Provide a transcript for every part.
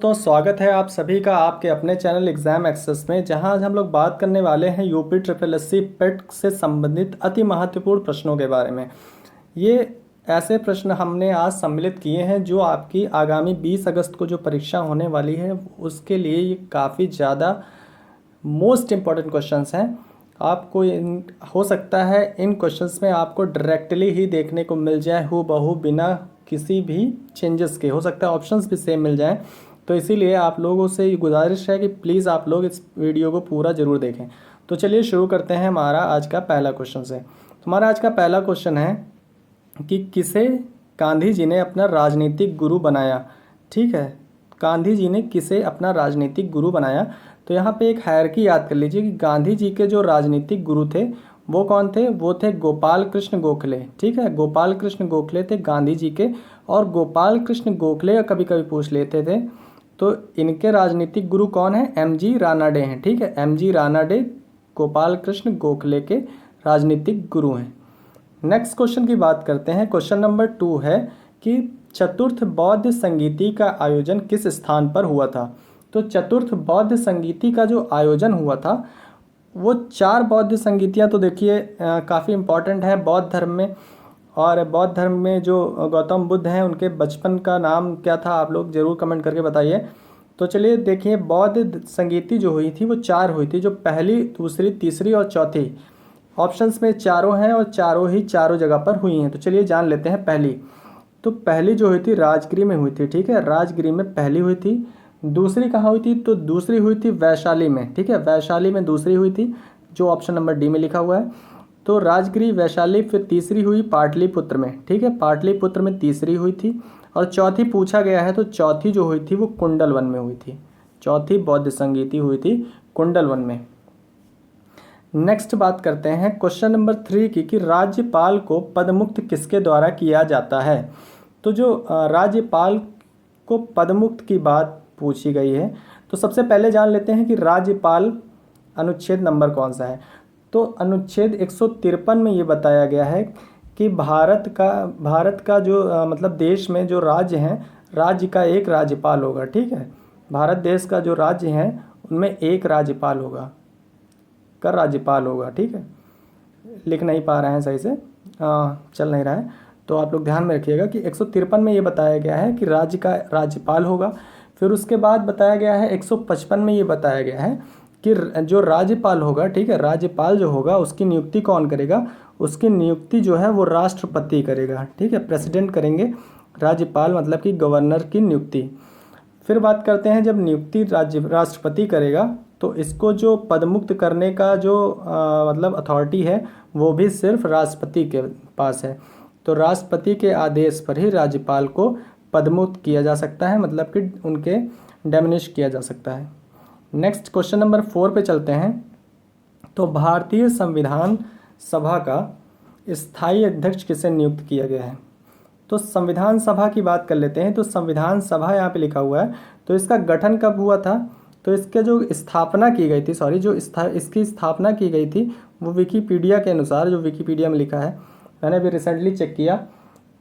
तो स्वागत है आप सभी का आपके अपने चैनल एग्जाम एक्सेस में, जहां आज हम लोग बात करने वाले हैं यूपी ट्रिपल एस सी पेट से संबंधित अति महत्वपूर्ण प्रश्नों के बारे में। ये ऐसे प्रश्न हमने आज सम्मिलित किए हैं जो आपकी आगामी 20 अगस्त को जो परीक्षा होने वाली है उसके लिए ये काफ़ी ज़्यादा मोस्ट इम्पॉर्टेंट क्वेश्चंस हैं। आपको हो सकता है इन क्वेश्चंस में आपको डायरेक्टली ही देखने को मिल जाए हूबहू बिना किसी भी चेंजेस के, हो सकता है ऑप्शंस भी सेम मिल जाएं। तो इसीलिए आप लोगों से ये गुजारिश है कि प्लीज़ आप लोग इस वीडियो को पूरा ज़रूर देखें। तो चलिए शुरू करते हैं हमारा आज का पहला क्वेश्चन से। हमारा आज का पहला क्वेश्चन है कि किसे गांधी जी ने अपना राजनीतिक गुरु बनाया। ठीक है, गांधी जी ने किसे अपना राजनीतिक गुरु बनाया। तो यहाँ पे एक हायरार्की याद कर लीजिए कि गांधी जी के जो राजनीतिक गुरु थे वो कौन थे। वो थे गोपाल कृष्ण गोखले। ठीक है, गोपाल कृष्ण गोखले थे गांधी जी के। और गोपाल कृष्ण गोखले कभी कभी पूछ लेते थे, तो इनके राजनीतिक गुरु कौन है? एमजी रानाडे हैं। ठीक है, एमजी रानाडे गोपाल कृष्ण गोखले के राजनीतिक गुरु हैं। नेक्स्ट क्वेश्चन की बात करते हैं। क्वेश्चन नंबर 2 है कि चतुर्थ बौद्ध संगीति का आयोजन किस स्थान पर हुआ था। तो चतुर्थ बौद्ध संगीति का जो आयोजन हुआ था वो 4 बौद्ध संगीतियाँ तो देखिए काफ़ी इम्पॉर्टेंट है बौद्ध धर्म में। और बौद्ध धर्म में जो गौतम बुद्ध हैं उनके बचपन का नाम क्या था, आप लोग ज़रूर कमेंट करके बताइए। तो चलिए देखिए, बौद्ध संगीति जो हुई थी वो 4 हुई थी, जो पहली, दूसरी, तीसरी और चौथी। ऑप्शंस में चारों हैं और चारों जगह पर हुई हैं। तो चलिए जान लेते हैं पहली। तो पहली जो हुई थी राजगिरी में हुई थी। ठीक है, राजगिरी में पहली हुई थी। दूसरी कहाँ हुई थी? तो दूसरी हुई थी वैशाली में। ठीक है, वैशाली में दूसरी हुई थी, जो ऑप्शन नंबर डी में लिखा हुआ है। तो राजगिरी, वैशाली, फिर तीसरी हुई पाटलिपुत्र में। ठीक है, पाटलिपुत्र में तीसरी हुई थी। और चौथी पूछा गया है, तो चौथी जो हुई थी वो कुंडलवन में हुई थी। चौथी बौद्ध संगीति हुई थी कुंडलवन में। नेक्स्ट बात करते हैं क्वेश्चन नंबर 3 की कि राज्यपाल को पदमुक्त किसके द्वारा किया जाता है। तो जो राज्यपाल को पदमुक्त की बात पूछी गई है, तो सबसे पहले जान लेते हैं कि राज्यपाल अनुच्छेद नंबर कौन सा है। तो अनुच्छेद 153 में ये बताया गया है कि भारत का जो मतलब देश में जो राज्य हैं, राज्य का एक राज्यपाल होगा। ठीक है, भारत देश का जो राज्य हैं उनमें एक राज्यपाल होगा, राज्यपाल होगा। ठीक है, लिख नहीं पा रहे हैं सही से, चल नहीं रहा है, तो आप लोग ध्यान में रखिएगा कि 153 में ये बताया गया है कि राज्य का राज्यपाल होगा। फिर उसके बाद बताया गया है 155 में ये बताया गया है कि जो राज्यपाल होगा, ठीक है, राज्यपाल जो होगा उसकी नियुक्ति कौन करेगा? उसकी नियुक्ति जो है वो राष्ट्रपति करेगा। ठीक है, प्रेसिडेंट करेंगे, राज्यपाल मतलब कि गवर्नर की नियुक्ति। फिर बात करते हैं, जब नियुक्ति राष्ट्रपति करेगा तो इसको जो पदमुक्त करने का जो मतलब अथॉरिटी है वो भी सिर्फ राष्ट्रपति के पास है। तो राष्ट्रपति के आदेश पर ही राज्यपाल को पदमुक्त किया जा सकता है, मतलब कि उनके डेमोनिश किया जा सकता है। नेक्स्ट क्वेश्चन नंबर 4 पे चलते हैं। तो भारतीय संविधान सभा का स्थायी अध्यक्ष किसे नियुक्त किया गया है। तो संविधान सभा की बात कर लेते हैं। तो संविधान सभा यहाँ पे लिखा हुआ है, तो इसका गठन कब हुआ था? तो इसके जो स्थापना की गई थी, इसकी स्थापना की गई थी वो विकीपीडिया के अनुसार, जो विकीपीडिया में लिखा है, मैंने अभी रिसेंटली चेक किया,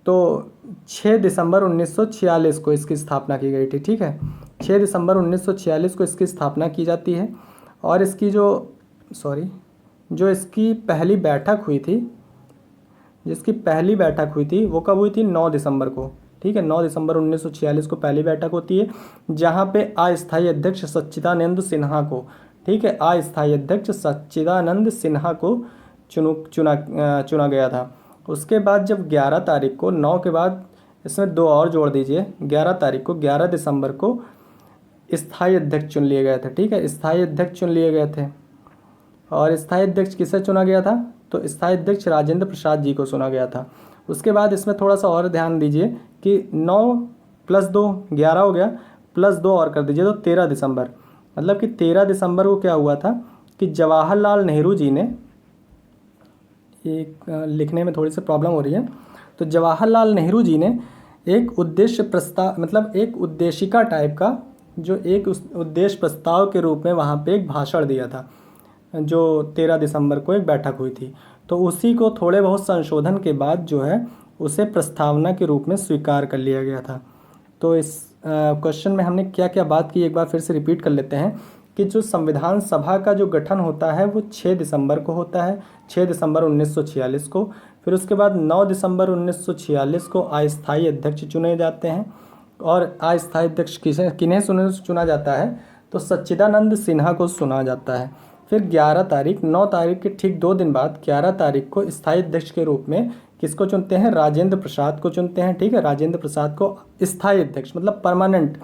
तो 6 दिसंबर 1946 को इसकी स्थापना की गई थी। ठीक है, 6 दिसंबर 1946 को इसकी स्थापना की जाती है। और इसकी जो इसकी पहली बैठक हुई थी, जिसकी पहली बैठक हुई थी वो कब हुई थी? 9 दिसंबर को। ठीक है, 9 दिसंबर 1946 को पहली बैठक होती है, जहाँ पे अस्थायी अध्यक्ष सच्चिदानंद सिन्हा को, ठीक है, अस्थायी अध्यक्ष सच्चिदानंद सिन्हा को चुना गया था। उसके बाद जब 11 तारीख को, 9 के बाद इसमें 2 और जोड़ दीजिए, 11 तारीख को, 11 दिसंबर को स्थायी अध्यक्ष चुन लिए गए थे। ठीक है, स्थायी अध्यक्ष चुन लिए गए थे। और स्थायी अध्यक्ष किसे चुना गया था? तो स्थायी अध्यक्ष राजेंद्र प्रसाद जी को चुना गया था। उसके बाद इसमें थोड़ा सा और ध्यान दीजिए कि 9 + 2 11 हो गया, +2 और कर दीजिए तो 13 दिसंबर, मतलब कि 13 दिसंबर को क्या हुआ था कि जवाहरलाल नेहरू जी ने, एक लिखने में थोड़ी सी प्रॉब्लम हो रही है, तो जवाहरलाल नेहरू जी ने एक उद्देश्य प्रस्ताव, मतलब एक उद्देशिका टाइप का, जो एक उद्देश्य प्रस्ताव के रूप में वहाँ पे एक भाषण दिया था, जो 13 दिसंबर को एक बैठक हुई थी। तो उसी को थोड़े बहुत संशोधन के बाद जो है उसे प्रस्तावना के रूप में स्वीकार कर लिया गया था। तो इस क्वेश्चन में हमने क्या क्या बात की एक बार फिर से रिपीट कर लेते हैं कि जो संविधान सभा का जो गठन होता है वो 6 दिसंबर को होता है, 6 दिसंबर 1946 को। फिर उसके बाद 9 दिसंबर 1946 को अस्थायी अध्यक्ष चुने जाते हैं। और अस्थायी अध्यक्ष किन्हें चुना जाता है, तो सच्चिदानंद सिन्हा को चुना जाता है। फिर 11 तारीख 9 तारीख के ठीक 2 दिन बाद 11 तारीख को स्थायी अध्यक्ष के रूप में किसको चुनते हैं, राजेंद्र प्रसाद को चुनते हैं। ठीक है, राजेंद्र प्रसाद को स्थायी अध्यक्ष मतलब परमानेंट।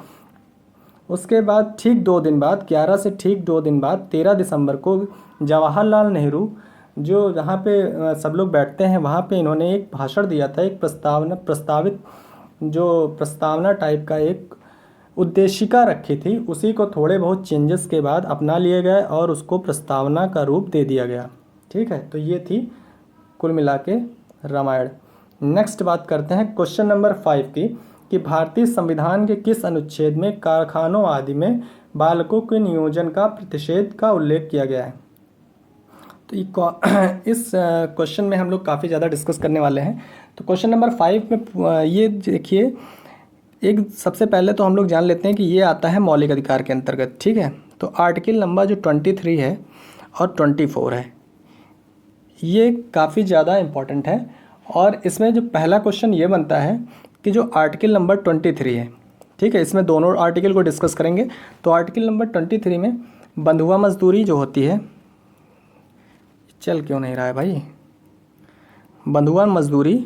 उसके बाद ठीक 2 दिन बाद 11 से ठीक 2 दिन बाद 13 दिसंबर को जवाहरलाल नेहरू जो जहाँ पे सब लोग बैठते हैं वहाँ पे इन्होंने एक भाषण दिया था, एक प्रस्तावना टाइप का एक उद्देशिका रखी थी, उसी को थोड़े बहुत चेंजेस के बाद अपना लिए गए और उसको प्रस्तावना का रूप दे दिया गया। ठीक है, तो ये थी कुल मिला के रामायण। नेक्स्ट बात करते हैं क्वेश्चन नंबर 5 की कि भारतीय संविधान के किस अनुच्छेद में कारखानों आदि में बालकों के नियोजन का प्रतिषेध का उल्लेख किया गया है। तो इस क्वेश्चन में हम लोग काफ़ी ज़्यादा डिस्कस करने वाले हैं। तो क्वेश्चन नंबर 5 में ये देखिए, एक सबसे पहले तो हम लोग जान लेते हैं कि ये आता है मौलिक अधिकार के अंतर्गत। ठीक है, तो आर्टिकल नंबर जो 23 है और 24 है ये काफ़ी ज़्यादा इम्पॉर्टेंट है। और इसमें जो पहला क्वेश्चन ये बनता है कि जो आर्टिकल नंबर 23 है, ठीक है, इसमें दोनों आर्टिकल को डिस्कस करेंगे। तो आर्टिकल नंबर 23 में बंधुआ मजदूरी जो होती है, चल क्यों नहीं रहा है भाई, बंधुआ मजदूरी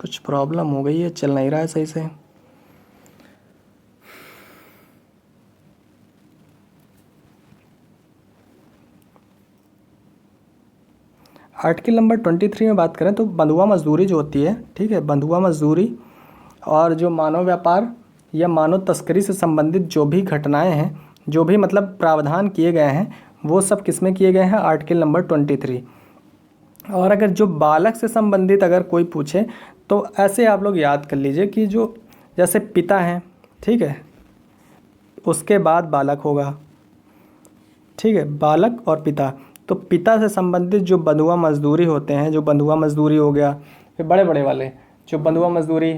कुछ प्रॉब्लम हो गई है, चल नहीं रहा है सही से। आर्टिकल नंबर 23 में बात करें तो बंधुआ मजदूरी जो होती है, ठीक है, बंधुआ मजदूरी और जो मानव व्यापार या मानव तस्करी से संबंधित जो भी घटनाएं हैं, जो भी मतलब प्रावधान किए गए हैं, वो सब किसमें किए गए हैं, आर्टिकल नंबर 23। और अगर जो बालक से संबंधित अगर कोई पूछे तो ऐसे आप लोग याद कर लीजिए कि जो जैसे पिता हैं, ठीक है, उसके बाद बालक होगा। ठीक है, बालक और पिता, तो पिता से संबंधित जो बंधुआ मजदूरी होते हैं, जो बंधुआ मजदूरी हो गया, फिर बड़े बड़े वाले जो बंधुआ मजदूरी,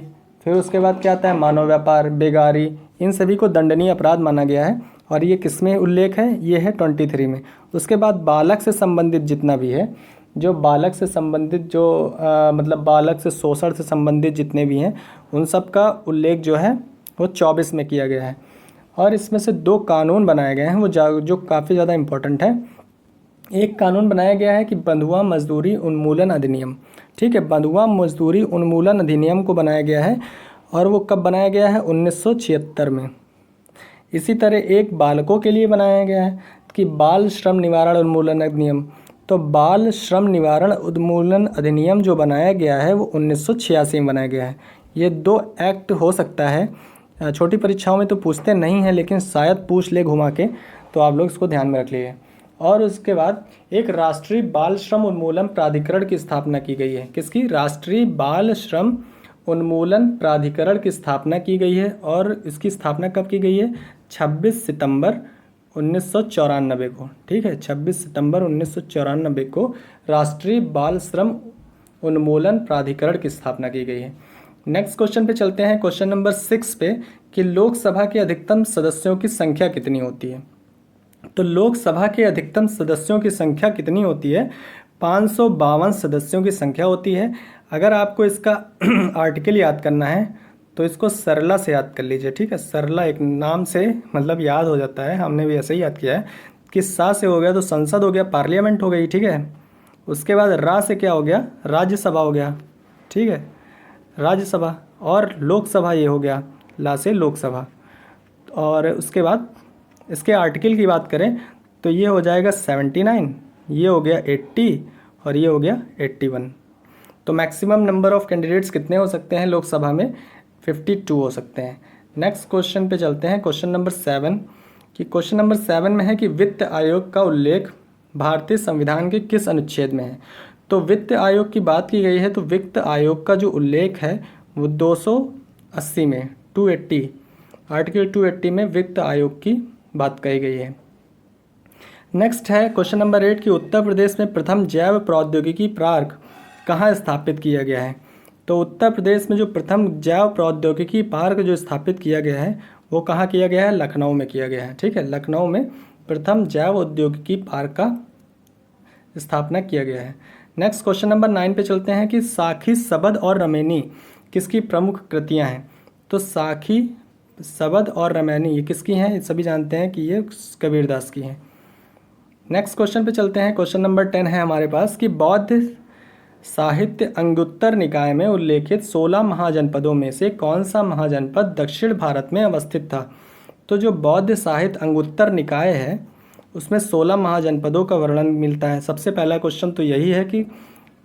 फिर उसके बाद क्या आता है मानव व्यापार, बेगारी, इन सभी को दंडनीय अपराध माना गया है। और ये किसमें उल्लेख है, ये है 23 में। उसके बाद बालक से संबंधित जितना भी है, जो बालक से संबंधित जो मतलब बालक से शोषण से संबंधित जितने भी हैं, उन सब का उल्लेख जो है वो 24 में किया गया है। और इसमें से 2 कानून बनाए गए हैं वो जो काफ़ी ज़्यादा इम्पोर्टेंट है। एक कानून बनाया गया है कि बंधुआ मजदूरी उन्मूलन अधिनियम। ठीक है, बंधुआ मजदूरी उन्मूलन अधिनियम को बनाया गया है और वो कब बनाया गया है, 1976 में। इसी तरह एक बालकों के लिए बनाया गया है कि बाल श्रम निवारण उन्मूलन अधिनियम। तो बाल श्रम निवारण उन्मूलन अधिनियम जो बनाया गया है वो 1986 में बनाया गया है। ये 2 एक्ट हो सकता है, छोटी परीक्षाओं में तो पूछते नहीं हैं लेकिन शायद पूछ ले घुमा के, तो आप लोग इसको ध्यान में रख लीजिए। और उसके बाद एक राष्ट्रीय बाल श्रम उन्मूलन प्राधिकरण की स्थापना की गई है। किसकी, राष्ट्रीय बाल श्रम उन्मूलन प्राधिकरण की स्थापना की गई है। और इसकी स्थापना कब की गई है, 26 सितंबर 1994 को। ठीक है, 26 सितंबर 1994 को राष्ट्रीय बाल श्रम उन्मूलन प्राधिकरण की स्थापना की गई है। नेक्स्ट क्वेश्चन पे चलते हैं, क्वेश्चन नंबर 6 पे कि लोकसभा के अधिकतम सदस्यों की संख्या कितनी होती है। तो लोकसभा के अधिकतम सदस्यों की संख्या कितनी होती है, 552 सदस्यों की संख्या होती है। अगर आपको इसका आर्टिकल याद करना है तो इसको सरला से याद कर लीजिए। ठीक है, सरला एक नाम से मतलब याद हो जाता है, हमने भी ऐसे ही याद किया है कि सा से हो गया तो संसद हो गया, पार्लियामेंट हो गई। ठीक है, उसके बाद रा से क्या हो गया, राज्यसभा हो गया। ठीक है, राज्यसभा, और लोकसभा ये हो गया, ला से लोकसभा। और उसके बाद इसके आर्टिकल की बात करें तो ये हो जाएगा 79, ये हो गया 80 और ये हो गया 81। तो मैक्सिमम नंबर ऑफ़ कैंडिडेट्स कितने हो सकते हैं लोकसभा में, 52 हो सकते हैं। नेक्स्ट क्वेश्चन पे चलते हैं, क्वेश्चन नंबर 7 कि क्वेश्चन नंबर 7 में है कि वित्त आयोग का उल्लेख भारतीय संविधान के किस अनुच्छेद में है। तो वित्त आयोग की बात की गई है, तो वित्त आयोग का जो उल्लेख है वो 280 में, 280, आर्टिकल 280 में वित्त आयोग की बात कही गई है। नेक्स्ट है क्वेश्चन नंबर 8 कि उत्तर प्रदेश में प्रथम जैव प्रौद्योगिकी पार्क कहाँ स्थापित किया गया है। तो उत्तर प्रदेश में जो प्रथम जैव प्रौद्योगिकी पार्क जो स्थापित किया गया है वो कहाँ किया गया है? लखनऊ में किया गया है। ठीक है, लखनऊ में प्रथम जैव औद्योगिकी पार्क का स्थापना किया गया है। नेक्स्ट क्वेश्चन नंबर 9 पे चलते हैं कि साखी, सबद और रमैनी किसकी प्रमुख कृतियां हैं? तो साखी, सबद और रमैनी ये किसकी हैं? ये सभी जानते हैं कि ये कबीरदास की हैं। नेक्स्ट क्वेश्चन पे चलते हैं। क्वेश्चन नंबर 10 है हमारे पास कि बौद्ध साहित्य अंगुत्तर निकाय में उल्लेखित 16 महाजनपदों में से कौन सा महाजनपद दक्षिण भारत में अवस्थित था? तो जो बौद्ध साहित्य अंगुत्तर निकाय है उसमें 16 महाजनपदों का वर्णन मिलता है। सबसे पहला क्वेश्चन तो यही है कि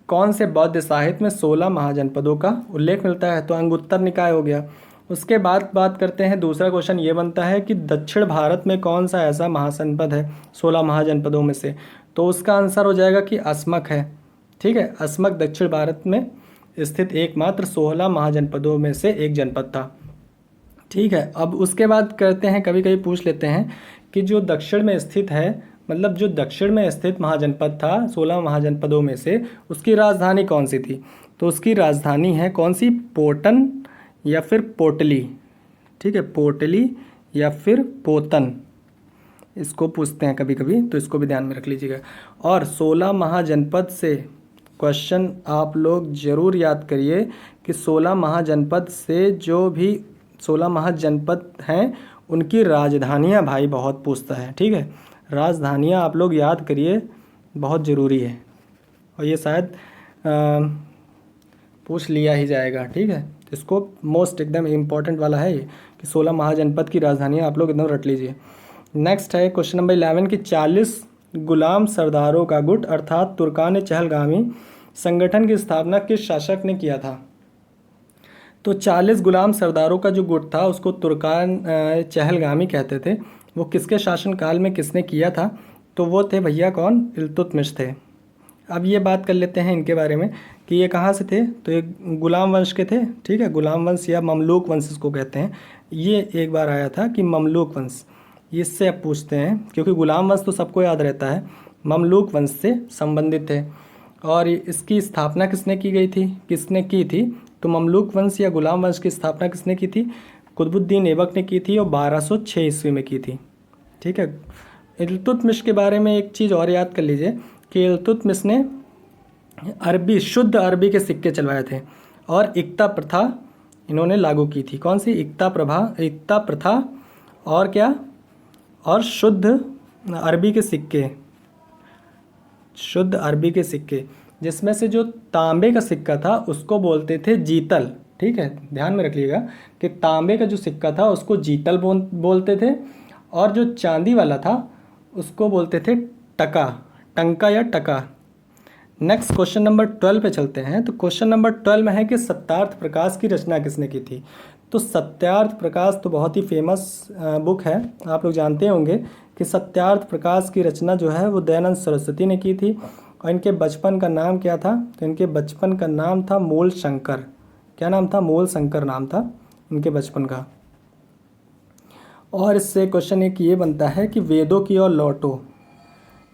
कौन से बौद्ध साहित्य में 16 महाजनपदों का उल्लेख मिलता है? तो अंगुत्तर निकाय हो गया। उसके बाद बात करते हैं, दूसरा क्वेश्चन ये बनता है कि दक्षिण भारत में कौन सा ऐसा महाजनपद है 16 महाजनपदों में से? तो उसका आंसर हो जाएगा कि असमक है। ठीक है, असमक दक्षिण भारत में स्थित एकमात्र 16 महाजनपदों में से एक जनपद था। ठीक है, अब उसके बाद करते हैं, कभी कभी पूछ लेते हैं कि जो दक्षिण में स्थित है, मतलब जो दक्षिण में स्थित महाजनपद था 16 महाजनपदों में से, उसकी राजधानी कौन सी थी? तो उसकी राजधानी है कौन सी? पोटन या फिर पोटली। ठीक है, पोटली या फिर पोतन, इसको पूछते हैं कभी कभी, तो इसको भी ध्यान में रख लीजिएगा। और 16 महाजनपद से क्वेश्चन आप लोग ज़रूर याद करिए कि 16 महाजनपद से जो भी 16 महाजनपद हैं उनकी राजधानियाँ भाई बहुत पूछता है। ठीक है, राजधानियाँ आप लोग याद करिए, बहुत ज़रूरी है, और ये शायद पूछ लिया ही जाएगा। ठीक है, इसको मोस्ट एकदम इम्पॉर्टेंट वाला है ये कि 16 महाजनपद की राजधानियाँ आप लोग एकदम रट लीजिए। नेक्स्ट है क्वेश्चन नंबर 11 कि 40 गुलाम सरदारों का गुट अर्थात तुर्कान चहलगामी संगठन की स्थापना किस शासक ने किया था? तो 40 गुलाम सरदारों का जो गुट था उसको तुर्कान चहलगामी कहते थे। वो किसके शासनकाल में किसने किया था? तो वो थे भैया कौन? इल्तुतमिश थे। अब ये बात कर लेते हैं इनके बारे में कि ये कहाँ से थे। तो ये गुलाम वंश के थे। ठीक है, गुलाम वंश या ममलूक वंश इसको कहते हैं। ये एक बार आया था कि ममलूक वंश, इससे अब पूछते हैं क्योंकि गुलाम वंश तो सबको याद रहता है, ममलूक वंश से संबंधित है। और इसकी स्थापना किसने की गई थी, किसने की थी? तो ममलूक वंश या गुलाम वंश की स्थापना किसने की थी? कुतुबुद्दीन ऐबक ने की थी और 1206 ईस्वी में की थी। ठीक है, इल्तुतमिश के बारे में एक चीज़ और याद कर लीजिए कि इल्तुतमिश ने अरबी, शुद्ध अरबी के सिक्के चलवाए थे और इक्ता प्रथा इन्होंने लागू की थी। कौन सी? इक्ता प्रथा और क्या? और शुद्ध अरबी के सिक्के, शुद्ध अरबी के सिक्के, जिसमें से जो तांबे का सिक्का था उसको बोलते थे जीतल। ठीक है, ध्यान में रखिएगा कि तांबे का जो सिक्का था उसको जीतल बोलते थे और जो चांदी वाला था उसको बोलते थे टका, टंका या टका। नेक्स्ट क्वेश्चन नंबर 12 पे चलते हैं। तो क्वेश्चन नंबर 12 में है कि सत्यार्थ प्रकाश की रचना किसने की थी? तो सत्यार्थ प्रकाश तो बहुत ही फेमस बुक है, आप लोग जानते होंगे कि सत्यार्थ प्रकाश की रचना जो है वो दयानंद सरस्वती ने की थी। और इनके बचपन का नाम क्या था? तो इनके बचपन का नाम था मूल शंकर। क्या नाम था? मूल शंकर नाम था इनके बचपन का। और इससे क्वेश्चन एक ये बनता है कि वेदों की ओर लौटो,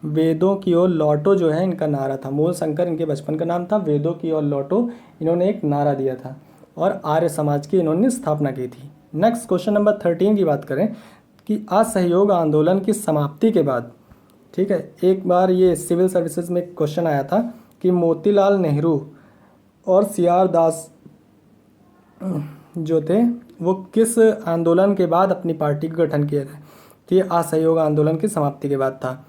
वेदों की ओर लौटो जो है इनका नारा था। मूल शंकर इनके बचपन का नाम था, वेदों की ओर लौटो इन्होंने एक नारा दिया था और आर्य समाज की इन्होंने स्थापना की थी। नेक्स्ट क्वेश्चन नंबर 13 की बात करें कि असहयोग आंदोलन की समाप्ति के बाद, ठीक है, एक बार ये सिविल सर्विसेज में क्वेश्चन आया था कि मोतीलाल नेहरू और सीआर दास जो थे वो किस आंदोलन के बाद अपनी पार्टी का गठन किए थे? तो ये असहयोग आंदोलन की समाप्ति के बाद था।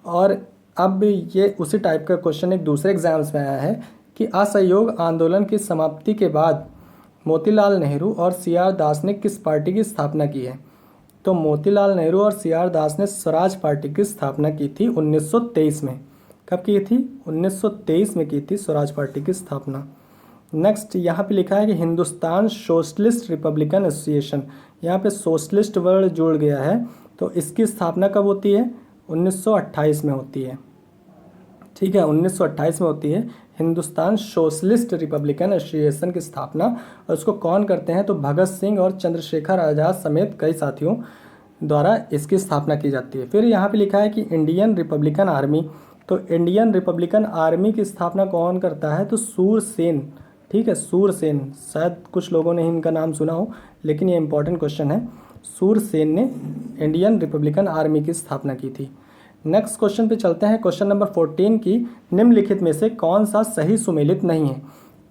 और अब ये उसी टाइप का क्वेश्चन एक दूसरे एग्जाम्स में आया है कि असहयोग आंदोलन की समाप्ति के बाद मोतीलाल नेहरू और सीआर दास ने किस पार्टी की स्थापना की है? तो मोतीलाल नेहरू और सीआर दास ने स्वराज पार्टी की स्थापना की थी 1923 में। कब की थी? 1923 में की थी स्वराज पार्टी की स्थापना। नेक्स्ट यहाँ पे लिखा है कि हिंदुस्तान सोशलिस्ट रिपब्लिकन एसोसिएशन, यहाँ पे सोशलिस्ट वर्ड जुड़ गया है, तो इसकी स्थापना कब होती है? 1928 में होती है। ठीक है, 1928 में होती है हिंदुस्तान सोशलिस्ट रिपब्लिकन एसोसिएशन की स्थापना। और उसको कौन करते हैं? तो भगत सिंह और चंद्रशेखर आज़ाद समेत कई साथियों द्वारा इसकी स्थापना की जाती है। फिर यहाँ पे लिखा है कि इंडियन रिपब्लिकन आर्मी, तो इंडियन रिपब्लिकन आर्मी की स्थापना कौन करता है? तो सूरसेन ठीक है, सूरसेन, शायद कुछ लोगों ने इनका नाम सुना हो, लेकिन ये इंपॉर्टेंट क्वेश्चन है। सूरसेन ने इंडियन रिपब्लिकन आर्मी की स्थापना की थी। नेक्स्ट क्वेश्चन पे चलते हैं, क्वेश्चन नंबर 14 की निम्नलिखित में से कौन सा सही सुमेलित नहीं है।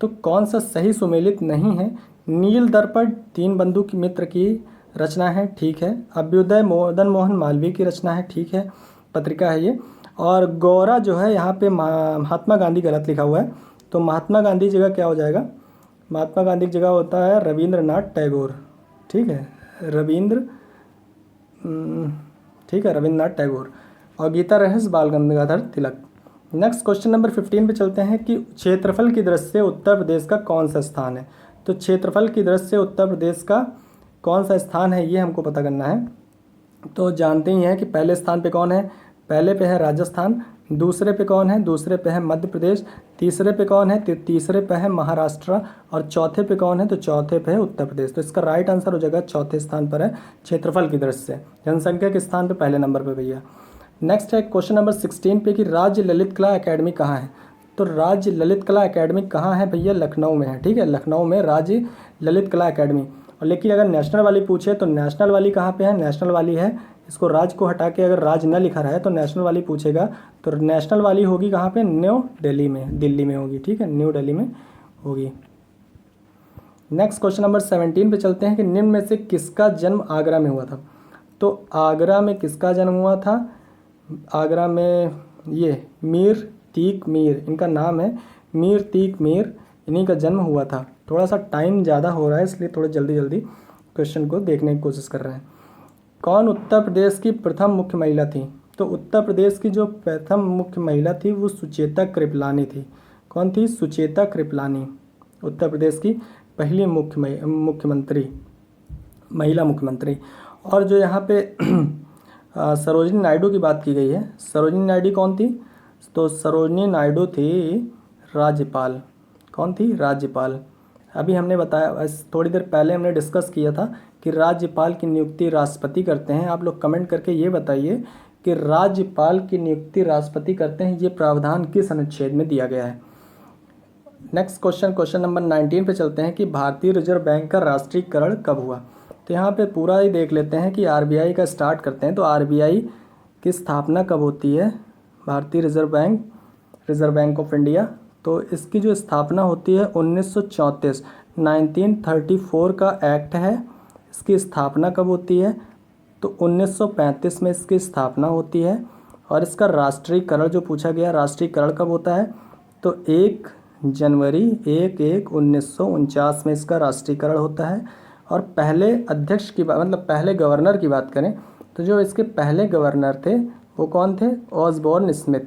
तो कौन सा सही सुमेलित नहीं है? नील दर्पण दीनबंधु की मित्र की रचना है, ठीक है। अभ्युदय मदन मोहन मालवीय की रचना है, ठीक है, पत्रिका है ये। और गौरा जो है यहाँ पे महात्मा गांधी गलत लिखा हुआ है, तो महात्मा गांधी जगह क्या हो जाएगा? महात्मा गांधी की जगह होता है रविंद्रनाथ टैगोर, ठीक है, ठीक है, रविंद्रनाथ टैगोर। और गीता रहस्य बाल Gangadhar Tilak. Next question number 15 पे चलते हैं कि क्षेत्रफल की दृष्टि से उत्तर प्रदेश का कौन सा स्थान है। तो क्षेत्रफल की दृष्टि से उत्तर प्रदेश का कौन सा स्थान है, ये हमको पता करना है। तो जानते ही हैं कि पहले स्थान पे कौन है? पहले पे है राजस्थान, दूसरे पे कौन है? दूसरे पे है मध्य प्रदेश, तीसरे पे कौन है? तीसरे पे है महाराष्ट्र, और चौथे पे कौन है? तो चौथे पे है उत्तर प्रदेश। तो इसका राइट आंसर हो जाएगा चौथे स्थान पर है क्षेत्रफल की दृष्टि से। जनसंख्या के स्थान पे पहले नंबर पे भैया। नेक्स्ट है क्वेश्चन नंबर 16 पे कि राज्य ललित कला अकेडमी कहाँ है। तो राज्य ललित कला अकेडमी कहाँ है भैया? लखनऊ में है, ठीक है, लखनऊ में राज्य ललित कला अकेडमी। और लेकिन अगर नेशनल वाली पूछे तो नेशनल वाली कहाँ पे है? नेशनल वाली है, इसको राज्य को हटा के अगर राज्य न लिखा रहा है तो नेशनल वाली पूछेगा, तो नेशनल वाली होगी कहाँ पे? न्यू दिल्ली में, दिल्ली में होगी, ठीक है, न्यू दिल्ली में होगी। नेक्स्ट क्वेश्चन नंबर 17 पे चलते हैं कि निम्न में से किसका जन्म आगरा में हुआ था। तो आगरा में किसका जन्म हुआ था? आगरा में ये मीर तीक मीर, इनका नाम है मीर तीक मीर, इन्हीं का जन्म हुआ था। थोड़ा सा टाइम ज़्यादा हो रहा है इसलिए थोड़ा जल्दी जल्दी क्वेश्चन को देखने की कोशिश कर रहे हैं। कौन उत्तर प्रदेश की प्रथम मुख्य महिला थी? तो उत्तर प्रदेश की जो प्रथम मुख्य महिला थी वो सुचेता कृपलानी थी। कौन थी? सुचेता कृपलानी, उत्तर प्रदेश की पहली मुख्यमंत्री, महिला मुख्यमंत्री। और जो यहाँ पे सरोजिनी नायडू की बात की गई है, सरोजिनी नायडू कौन थी? तो सरोजिनी नायडू थी राज्यपाल। कौन थी? राज्यपाल। अभी हमने बताया, थोड़ी देर पहले हमने डिस्कस किया था कि राज्यपाल की नियुक्ति राष्ट्रपति करते हैं। आप लोग कमेंट करके ये बताइए कि राज्यपाल की नियुक्ति राष्ट्रपति करते हैं, ये प्रावधान किस अनुच्छेद में दिया गया है। नेक्स्ट क्वेश्चन, क्वेश्चन नंबर 19 पे चलते हैं कि भारतीय रिजर्व बैंक का राष्ट्रीयकरण कब हुआ। तो यहाँ पे पूरा ही देख लेते हैं कि आरबीआई का स्टार्ट करते हैं। तो आरबीआई की स्थापना कब होती है? भारतीय reserve bank, reserve bank of India. तो इसकी जो स्थापना होती है 1934, 1934 का एक्ट है। इसकी स्थापना कब होती है? तो 1935 में इसकी स्थापना होती है। और इसका राष्ट्रीयकरण जो पूछा गया, राष्ट्रीयकरण कब होता है? तो 1 जनवरी 1949 में इसका राष्ट्रीयकरण होता है। और पहले अध्यक्ष की बात, मतलब पहले गवर्नर की बात करें तो जो इसके पहले गवर्नर थे वो कौन थे? ऑसबोर्न स्मिथ,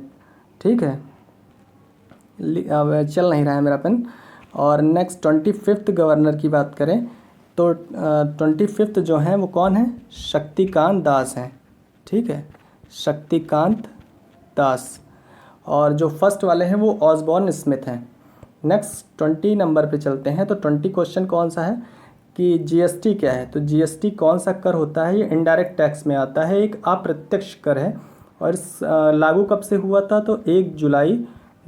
ठीक है, चल नहीं रहा है मेरा पेन। और नेक्स्ट 25th गवर्नर की बात करें तो 25th जो हैं वो कौन है? शक्तिकांत दास हैं, ठीक है, शक्तिकांत दास। और जो फर्स्ट वाले हैं वो ऑसबोर्न स्मिथ हैं। नेक्स्ट 20 नंबर पे चलते हैं। तो 20 क्वेश्चन कौन सा है कि जीएसटी क्या है। तो जीएसटी कौन सा कर होता है? ये इनडायरेक्ट टैक्स में आता है, एक अप्रत्यक्ष कर है। और इस लागू कब से हुआ था? तो 1 जुलाई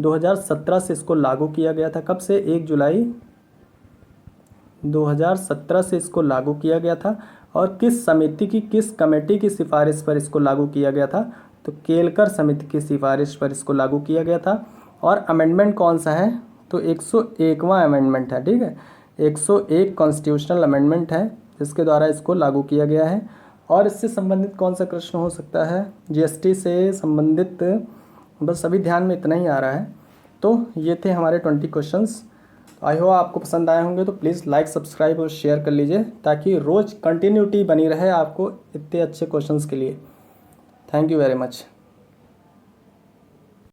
2017 से इसको लागू किया गया था। कब से? 1 जुलाई 2017 से इसको लागू किया गया था। और किस समिति की, किस कमेटी की सिफारिश पर इसको लागू किया गया था? तो केलकर समिति की सिफारिश पर इसको लागू किया गया था। और अमेंडमेंट कौन सा है? तो 101वां अमेंडमेंट है, ठीक है, 101 कॉन्स्टिट्यूशनल अमेंडमेंट है जिसके द्वारा इसको लागू किया गया है। और इससे संबंधित कौन सा प्रश्न हो सकता है? जीएसटी से संबंधित बस अभी ध्यान में इतना ही आ रहा है। तो ये थे हमारे 20 क्वेश्चंस। आई होप आपको पसंद आए होंगे। तो प्लीज़ लाइक, सब्सक्राइब और शेयर कर लीजिए ताकि रोज़ कंटिन्यूटी बनी रहे आपको इतने अच्छे क्वेश्चंस के लिए। Thank you very much.